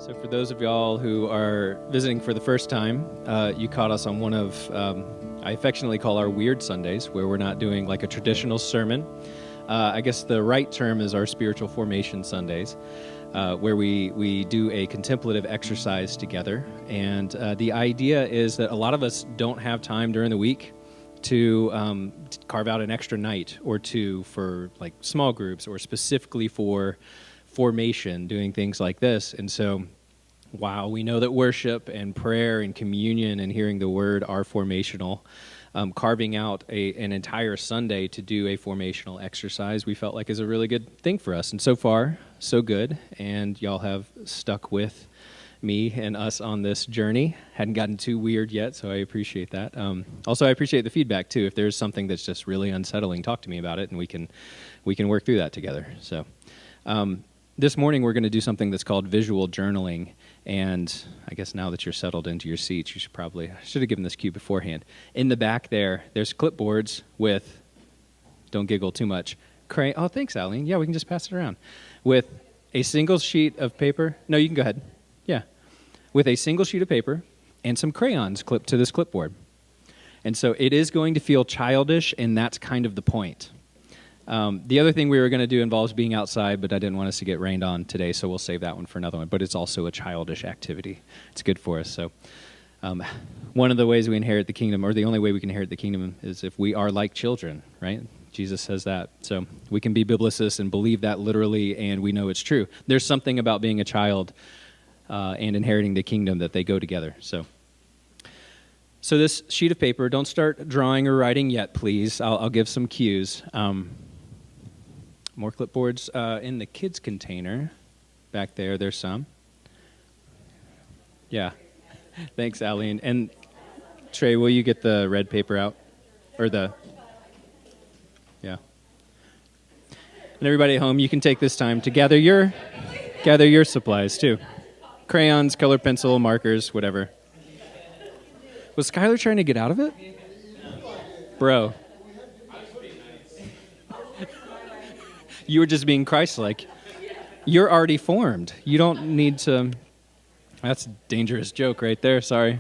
So for those of y'all who are visiting for the first time, you caught us on one of, I affectionately call our Weird Sundays, where we're not doing like a traditional sermon. I guess the right term is our Spiritual Formation Sundays, where we do a contemplative exercise together. And the idea is that a lot of us don't have time during the week to carve out an extra night or two for like small groups or specifically for formation, doing things like this. And so while we know that worship and prayer and communion and hearing the word are formational, carving out an entire Sunday to do a formational exercise we felt like is a really good thing for us. And so far, so good. And y'all have stuck with me and us on this journey. Hadn't gotten too weird yet, so I appreciate that. Also, I appreciate the feedback, too. If there's something that's just really unsettling, talk to me about it, and we can work through that together. So this morning, we're going to do something that's called visual journaling. And I guess now that you're settled into your seats, you I should have given this cue beforehand. In the back there's clipboards with, don't giggle too much, oh, thanks, Aline. Yeah, we can just pass it around. With a single sheet of paper. No, you can go ahead. Yeah. With a single sheet of paper and some crayons clipped to this clipboard. And so it is going to feel childish, and that's kind of the point. The other thing we were going to do involves being outside, but I didn't want us to get rained on today, so we'll save that one for another one. But it's also a childish activity. It's good for us. So one of the ways we inherit the kingdom, or the only way we can inherit the kingdom, is if we are like children, right? Jesus says that. So we can be biblicists and believe that literally, and we know it's true. There's something about being a child and inheriting the kingdom that they go together. So this sheet of paper, don't start drawing or writing yet, please. I'll give some cues. More clipboards in the kids' container. Back there, there's some. Yeah. Thanks, Aline. And Trey, will you get the red paper out? Yeah. And everybody at home, you can take this time to gather your supplies, too. Crayons, colored pencil, markers, whatever. Was Skylar trying to get out of it? Bro. You were just being Christ-like. You're already formed. You don't need to... That's a dangerous joke right there, sorry.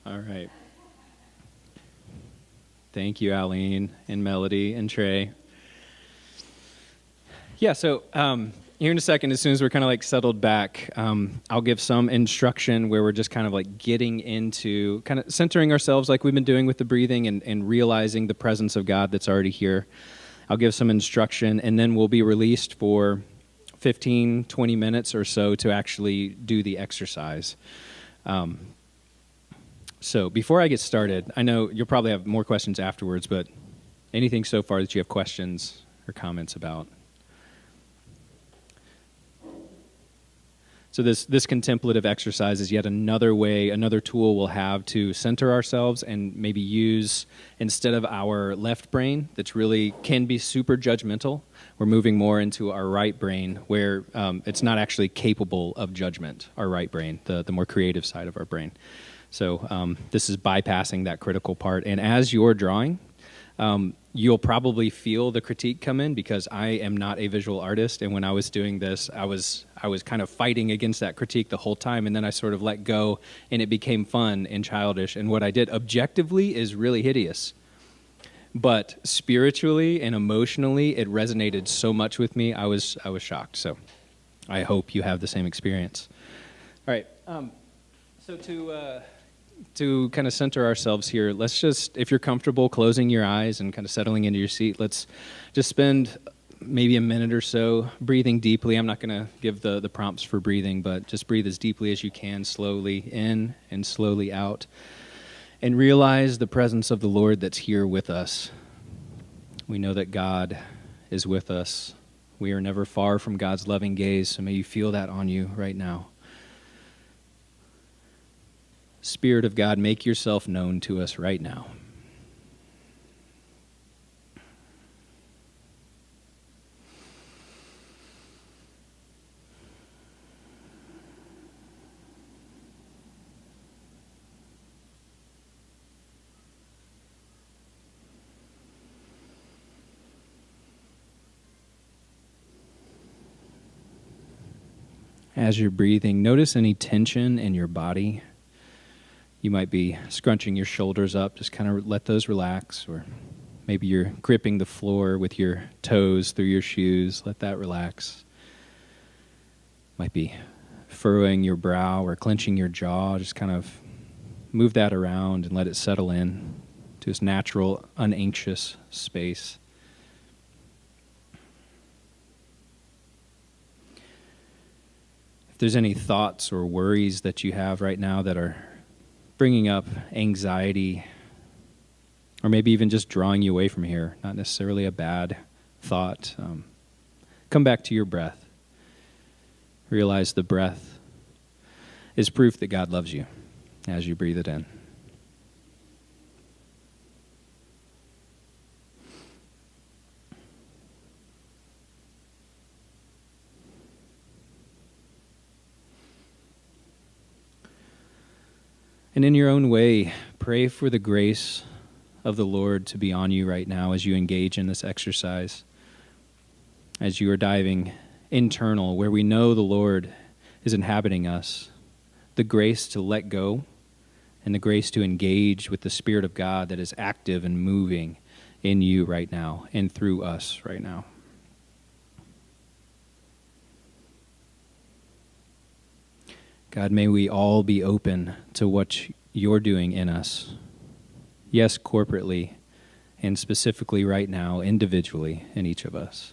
All right. Thank you, Aline and Melody and Trey. Yeah, so here in a second, as soon as we're kind of like settled back, I'll give some instruction where we're just kind of like getting into kind of centering ourselves like we've been doing with the breathing and realizing the presence of God that's already here. I'll give some instruction, and then we'll be released for 15, 20 minutes or so to actually do the exercise. So before I get started, I know you'll probably have more questions afterwards, but anything so far that you have questions or comments about? So this contemplative exercise is yet another way, another tool we'll have to center ourselves and maybe use, instead of our left brain that's really can be super judgmental, we're moving more into our right brain where it's not actually capable of judgment, our right brain, the more creative side of our brain. So this is bypassing that critical part. And as you're drawing, you'll probably feel the critique come in because I am not a visual artist. And when I was doing this, I was kind of fighting against that critique the whole time. And then I sort of let go and it became fun and childish. And what I did objectively is really hideous. But spiritually and emotionally, it resonated so much with me. I was shocked. So I hope you have the same experience. All right. So to kind of center ourselves here, let's just, if you're comfortable closing your eyes and kind of settling into your seat, let's just spend maybe a minute or so breathing deeply. I'm not going to give the prompts for breathing, but just breathe as deeply as you can, slowly in and slowly out, and realize the presence of the Lord that's here with us. We know that God is with us. We are never far from God's loving gaze, so may you feel that on you right now. Spirit of God, make yourself known to us right now. As you're breathing, notice any tension in your body. You might be scrunching your shoulders up, just kind of let those relax, or maybe you're gripping the floor with your toes through your shoes, let that relax. Might be furrowing your brow or clenching your jaw, just kind of move that around and let it settle in to this natural, unanxious space. If there's any thoughts or worries that you have right now that are bringing up anxiety, or maybe even just drawing you away from here, not necessarily a bad thought, come back to your breath. Realize the breath is proof that God loves you as you breathe it in. And in your own way, pray for the grace of the Lord to be on you right now as you engage in this exercise, as you are diving internal, where we know the Lord is inhabiting us, the grace to let go and the grace to engage with the Spirit of God that is active and moving in you right now and through us right now. God, may we all be open to what you're doing in us. Yes, corporately, and specifically right now, individually, in each of us.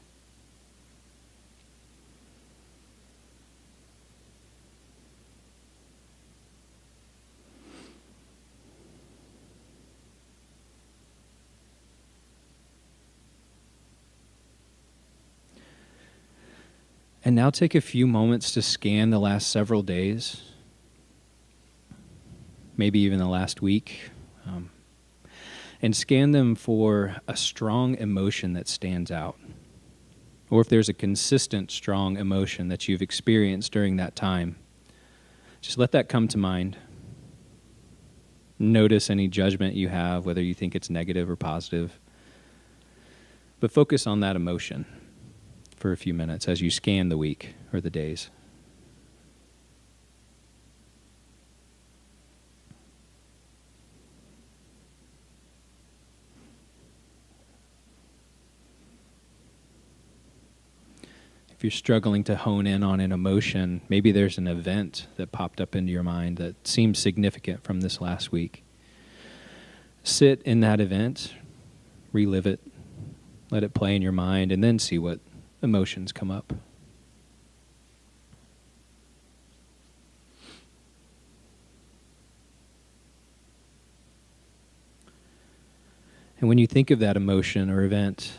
And now take a few moments to scan the last several days, maybe even the last week, and scan them for a strong emotion that stands out. Or if there's a consistent strong emotion that you've experienced during that time, just let that come to mind. Notice any judgment you have, whether you think it's negative or positive. But focus on that emotion for a few minutes as you scan the week or the days. If you're struggling to hone in on an emotion, maybe there's an event that popped up into your mind that seems significant from this last week. Sit in that event, relive it, let it play in your mind, and then see what emotions come up. And when you think of that emotion or event,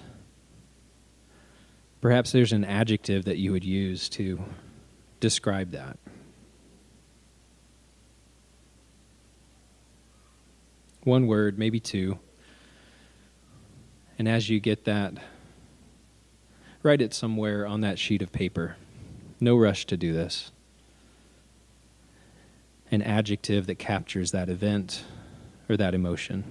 perhaps there's an adjective that you would use to describe that. One word, maybe two. And as you get that, write it somewhere on that sheet of paper. No rush to do this. An adjective that captures that event or that emotion.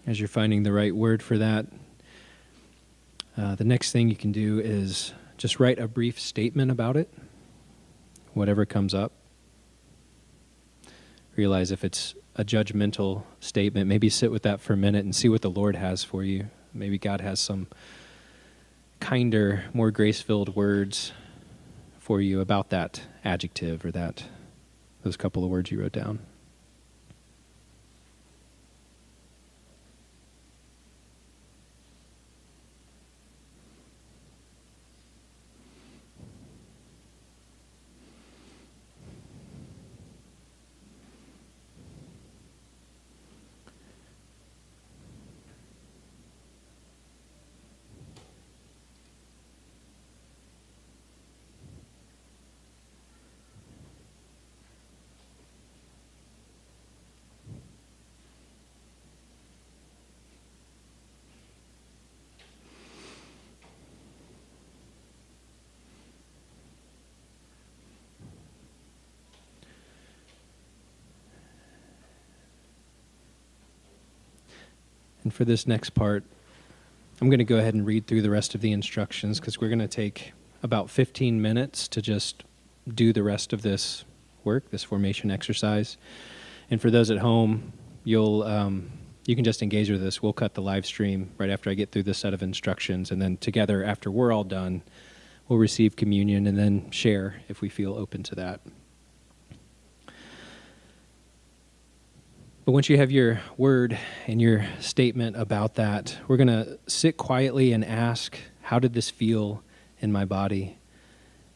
As you're finding the right word for that, the next thing you can do is just write a brief statement about it, whatever comes up. Realize if it's a judgmental statement, maybe sit with that for a minute and see what the Lord has for you. Maybe God has some kinder, more grace-filled words for you about that adjective or those couple of words you wrote down. And for this next part, I'm going to go ahead and read through the rest of the instructions because we're going to take about 15 minutes to just do the rest of this work, this formation exercise. And for those at home, you can just engage with this. We'll cut the live stream right after I get through this set of instructions, and then together, after we're all done, we'll receive communion and then share if we feel open to that. But once you have your word and your statement about that, we're going to sit quietly and ask, how did this feel in my body?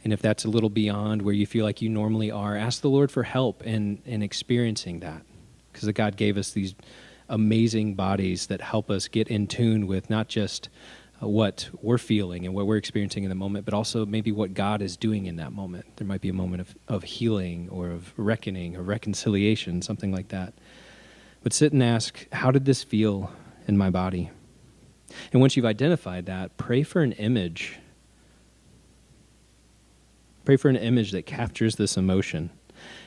And if that's a little beyond where you feel like you normally are, ask the Lord for help in experiencing that. Because God gave us these amazing bodies that help us get in tune with not just what we're feeling and what we're experiencing in the moment, but also maybe what God is doing in that moment. There might be a moment of healing or of reckoning or reconciliation, something like that. But sit and ask, how did this feel in my body? And once you've identified that, pray for an image. Pray for an image that captures this emotion.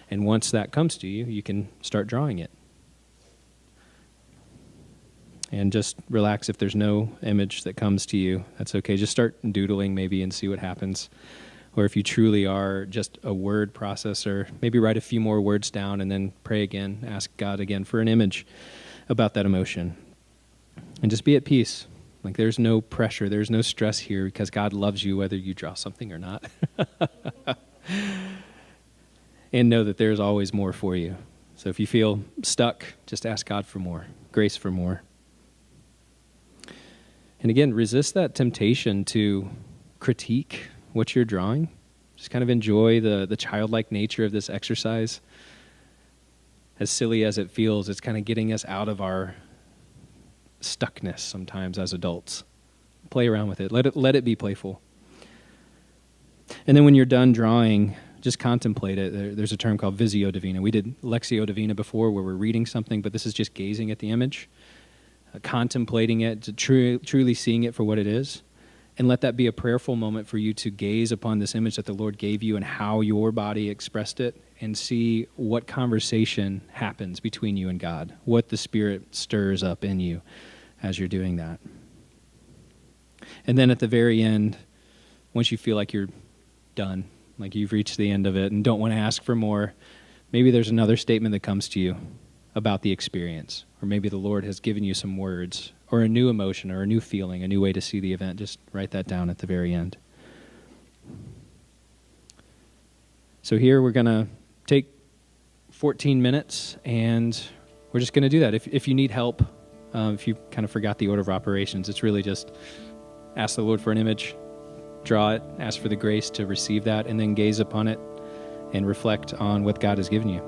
And once that comes to you, you can start drawing it. And just relax if there's no image that comes to you. That's okay. Just start doodling maybe and see what happens. Or if you truly are just a word processor, maybe write a few more words down and then pray again. Ask God again for an image about that emotion. And just be at peace. Like there's no pressure, there's no stress here because God loves you whether you draw something or not. And know that there's always more for you. So if you feel stuck, just ask God for more, grace for more. And again, resist that temptation to critique what you're drawing. Just kind of enjoy the childlike nature of this exercise. As silly as it feels, it's kind of getting us out of our stuckness sometimes as adults. Play around with it. Let it be playful. And then when you're done drawing, just contemplate it. There's a term called Visio Divina. We did Lectio Divina before where we're reading something, but this is just gazing at the image, contemplating it, truly seeing it for what it is. And let that be a prayerful moment for you to gaze upon this image that the Lord gave you and how your body expressed it and see what conversation happens between you and God, what the Spirit stirs up in you as you're doing that. And then at the very end, once you feel like you're done, like you've reached the end of it and don't want to ask for more, maybe there's another statement that comes to you about the experience, or maybe the Lord has given you some words or a new emotion or a new feeling, a new way to see the event. Just write that down at the very end. So here we're going to take 14 minutes and we're just going to do that. If you need help, if you kind of forgot the order of operations, it's really just ask the Lord for an image, draw it, ask for the grace to receive that, and then gaze upon it and reflect on what God has given you.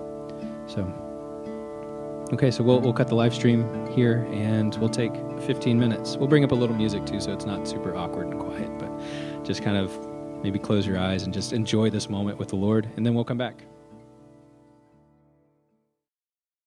Okay, so we'll cut the live stream here, and we'll take 15 minutes. We'll bring up a little music, too, so it's not super awkward and quiet, but just kind of maybe close your eyes and just enjoy this moment with the Lord, and then we'll come back.